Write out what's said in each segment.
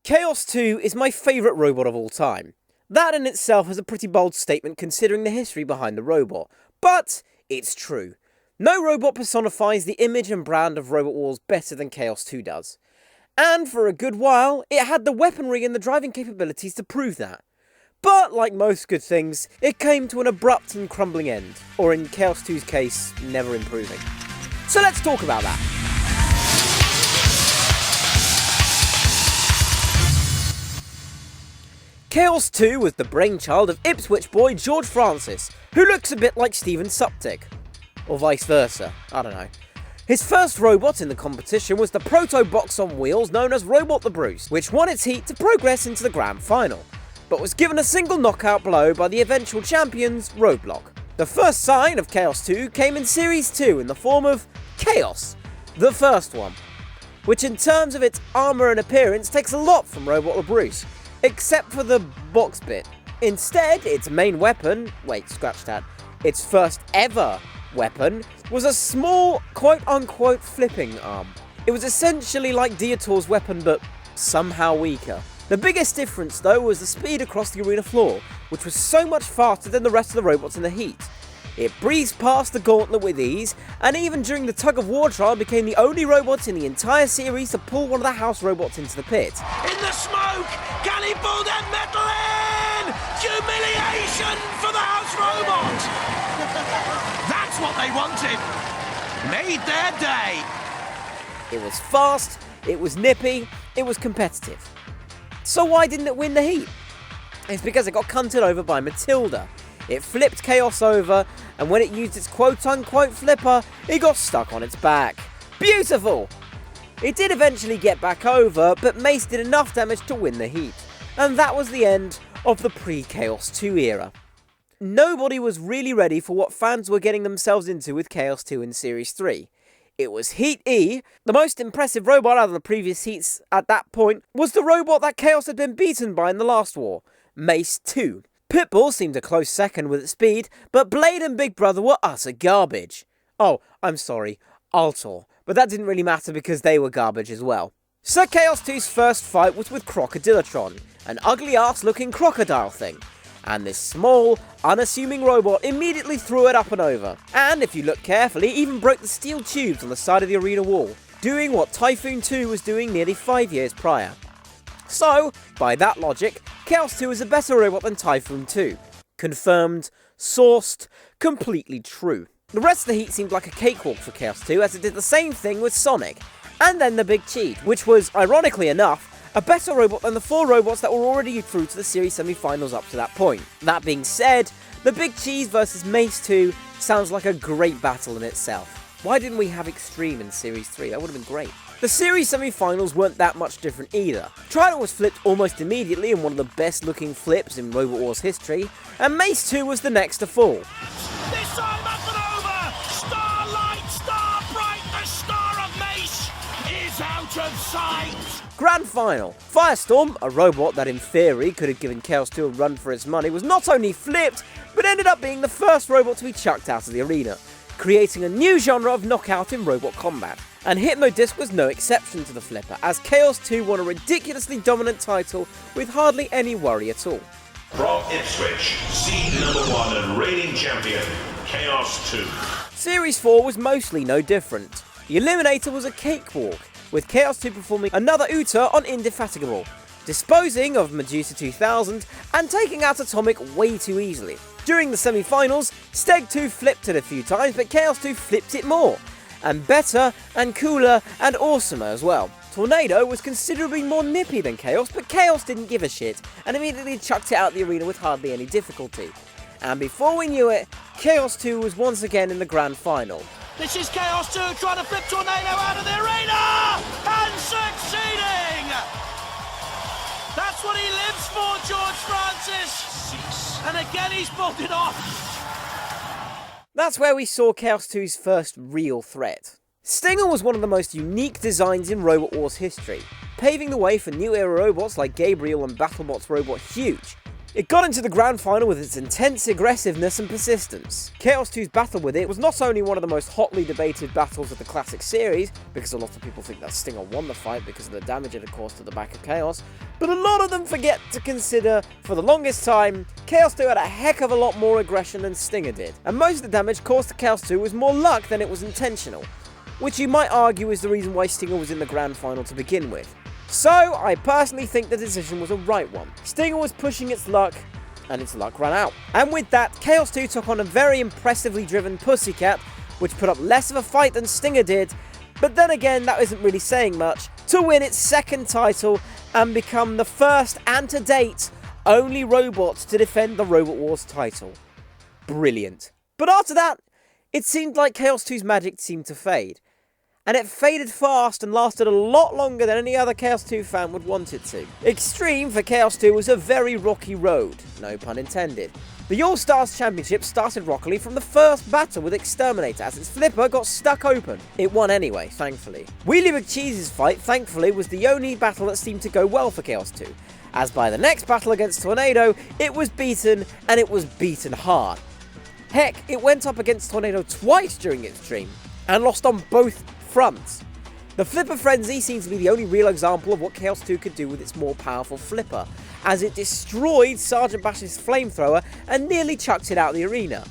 Chaos 2 is my favourite robot of all time. That in itself is a pretty bold statement considering the history behind the robot, but it's true. No robot personifies the image and brand of Robot Wars better than Chaos 2 does. And for a good while, it had the weaponry and the driving capabilities to prove that. But like most good things, it came to an abrupt and crumbling end, or in Chaos 2's case, never improving. So let's talk about that. Chaos 2 was the brainchild of Ipswich boy George Francis, who looks a bit like Steven Suptic. Or vice versa, I don't know. His first robot in the competition was the proto-box on wheels known as Robot the Bruce, which won its heat to progress into the grand final, but was given a single knockout blow by the eventual champions, Roadblock. The first sign of Chaos 2 came in Series 2 in the form of Chaos, the first one, which in terms of its armour and appearance takes a lot from Robot the Bruce, except for the box bit. Instead, its main weapon, its first ever weapon, was a small, quote-unquote flipping arm. It was essentially like Dietor's weapon, but somehow weaker. The biggest difference though was the speed across the arena floor, which was so much faster than the rest of the robots in the heat. It breezed past the gauntlet with ease, and even during the tug-of-war trial became the only robot in the entire series to pull one of the house robots into the pit. In the smoke, can he pull that metal in? Humiliation for the house robot! That's what they wanted. Made their day. It was fast, it was nippy, it was competitive. So why didn't it win the heat? It's because it got cunted over by Matilda. It flipped Chaos over, and when it used its quote-unquote flipper, it got stuck on its back. Beautiful! It did eventually get back over, but Mace did enough damage to win the heat. And that was the end of the pre-Chaos 2 era. Nobody was really ready for what fans were getting themselves into with Chaos 2 in Series 3. It was Heat E. The most impressive robot out of the previous heats at that point was the robot that Chaos had been beaten by in the last war, Mace 2. Pitbull seemed a close second with its speed, but Blade and Big Brother were utter garbage. Oh, I'm sorry, Altor, but that didn't really matter because they were garbage as well. So Chaos 2's first fight was with Crocodilotron, an ugly-ass looking crocodile thing. And this small, unassuming robot immediately threw it up and over. And if you look carefully, even broke the steel tubes on the side of the arena wall, doing what Typhoon 2 was doing nearly 5 years prior. So, by that logic, Chaos 2 is a better robot than Typhoon 2. Confirmed, sourced, completely true. The rest of the heat seemed like a cakewalk for Chaos 2, as it did the same thing with Sonic, and then the Big Cheat, which was, ironically enough, a better robot than the 4 robots that were already through to the series semi-finals up to that point. That being said, the Big Cheese versus Mace 2 sounds like a great battle in itself. Why didn't we have Extreme in Series 3? That would have been great. The series semi-finals weren't that much different either. Trident was flipped almost immediately in one of the best looking flips in Robot Wars history, and Mace 2 was the next to fall. This time up and over! Starlight, star bright, the star of Mace is out of sight! Grand Final. Firestorm, a robot that in theory could have given Chaos 2 a run for its money, was not only flipped, but ended up being the first robot to be chucked out of the arena, creating a new genre of knockout in robot combat. And Hypnodisc was no exception to the flipper, as Chaos 2 won a ridiculously dominant title with hardly any worry at all. From Ipswich, seed number 1 and reigning champion, Chaos 2. Series 4 was mostly no different. The Eliminator was a cakewalk, with Chaos 2 performing another Uta on Indefatigable, disposing of Medusa 2000 and taking out Atomic way too easily. During the semi-finals, Steg 2 flipped it a few times, but Chaos 2 flipped it more, and better, and cooler, and awesomer as well. Tornado was considerably more nippy than Chaos, but Chaos didn't give a shit, and immediately chucked it out the arena with hardly any difficulty. And before we knew it, Chaos 2 was once again in the grand final. This is Chaos 2 trying to flip Tornado out of the arena! And succeeding! That's what he lives for, George Francis! And again he's pulled it off! That's where we saw Chaos 2's first real threat. Stinger was one of the most unique designs in Robot Wars history, paving the way for new era robots like Gabriel and BattleBot's robot Huge. It got into the grand final with its intense aggressiveness and persistence. Chaos 2's battle with it was not only one of the most hotly debated battles of the classic series, because a lot of people think that Stinger won the fight because of the damage it had caused to the back of Chaos, But a lot of them forget to consider, for the longest time, Chaos 2 had a heck of a lot more aggression than Stinger did, and most of the damage caused to Chaos 2 was more luck than it was intentional, which you might argue is the reason why Stinger was in the grand final to begin with. So, I personally think the decision was a right one. Stinger was pushing its luck, and its luck ran out. And with that, Chaos 2 took on a very impressively driven Pussycat, which put up less of a fight than Stinger did, but then again, that isn't really saying much, to win its second title and become the first and to date only robot to defend the Robot Wars title. Brilliant. But after that, it seemed like Chaos 2's magic seemed to fade. And it faded fast and lasted a lot longer than any other Chaos 2 fan would want it to. Extreme for Chaos 2 was a very rocky road, no pun intended. The All-Stars Championship started rockily from the first battle with Exterminator as its flipper got stuck open. It won anyway, thankfully. Wheelie McCheese's fight, thankfully, was the only battle that seemed to go well for Chaos 2, as by the next battle against Tornado, it was beaten, and it was beaten hard. Heck, it went up against Tornado twice during its stream, and lost on both fronts. The Flipper Frenzy seems to be the only real example of what Chaos 2 could do with its more powerful flipper, as it destroyed Sergeant Bash's flamethrower and nearly chucked it out of the arena.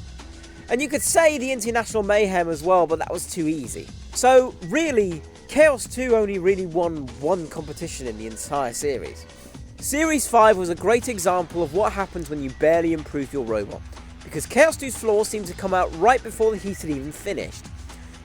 And you could say the International Mayhem as well, but that was too easy. So really, Chaos 2 only really won one competition in the entire series. Series 5 was a great example of what happens when you barely improve your robot, because Chaos 2's flaws seemed to come out right before the heat had even finished.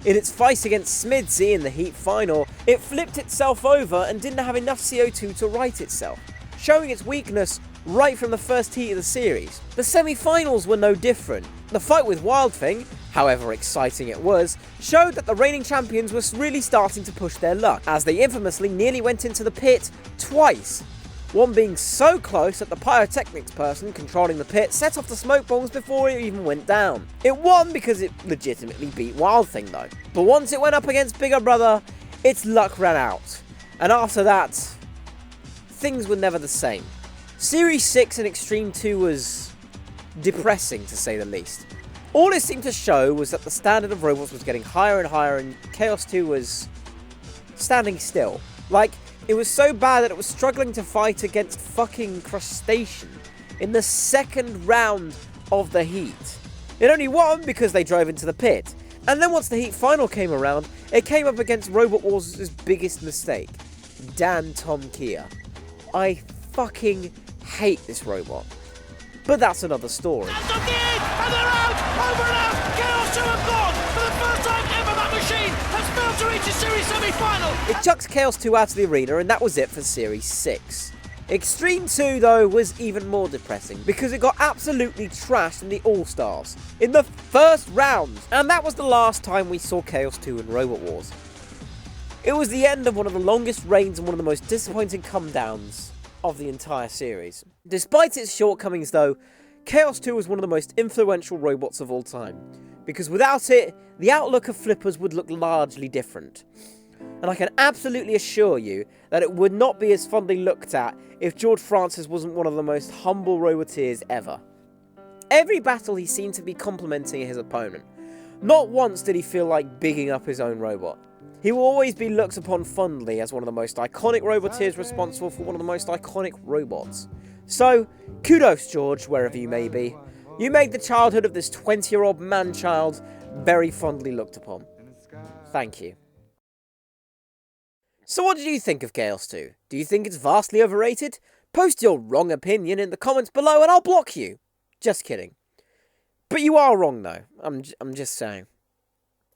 In its fight against Smidsy in the Heat final, it flipped itself over and didn't have enough CO2 to right itself, showing its weakness right from the first heat of the series. The semi-finals were no different. The fight with Wild Thing, however exciting it was, showed that the reigning champions were really starting to push their luck, as they infamously nearly went into the pit twice. One being so close that the pyrotechnics person controlling the pit set off the smoke bombs before it even went down. It won because it legitimately beat Wild Thing though. But once it went up against Bigger Brother, its luck ran out. And after that, things were never the same. Series 6 and Extreme 2 was depressing to say the least. All it seemed to show was that the standard of robots was getting higher and higher and Chaos 2 was standing still. Like, it was so bad that it was struggling to fight against fucking Crustacean in the second round of the heat. It only won because they drove into the pit. And then once the heat final came around, it came up against Robot Wars' biggest mistake, Dan Tom Kia. I fucking hate this robot. But that's another story. And they're out! Over and out! Chaos 2 have gone! For the first time ever, that machine has failed to reach a series semi-final! It chucked Chaos 2 out of the arena, and that was it for Series 6. Extreme 2, though, was even more depressing, because it got absolutely trashed in the All-Stars, in the first round, and that was the last time we saw Chaos 2 in Robot Wars. It was the end of one of the longest reigns and one of the most disappointing come-downs of the entire series. Despite its shortcomings, though, Chaos 2 was one of the most influential robots of all time, because without it, the outlook of flippers would look largely different. And I can absolutely assure you that it would not be as fondly looked at if George Francis wasn't one of the most humble roboteers ever. Every battle he seemed to be complimenting his opponent. Not once did he feel like bigging up his own robot. He will always be looked upon fondly as one of the most iconic roboteers responsible for one of the most iconic robots. So, kudos George, wherever you may be. You made the childhood of this 20-year-old man-child very fondly looked upon. Thank you. So what did you think of Chaos 2? Do you think it's vastly overrated? Post your wrong opinion in the comments below and I'll block you. Just kidding. But you are wrong though, I'm just saying.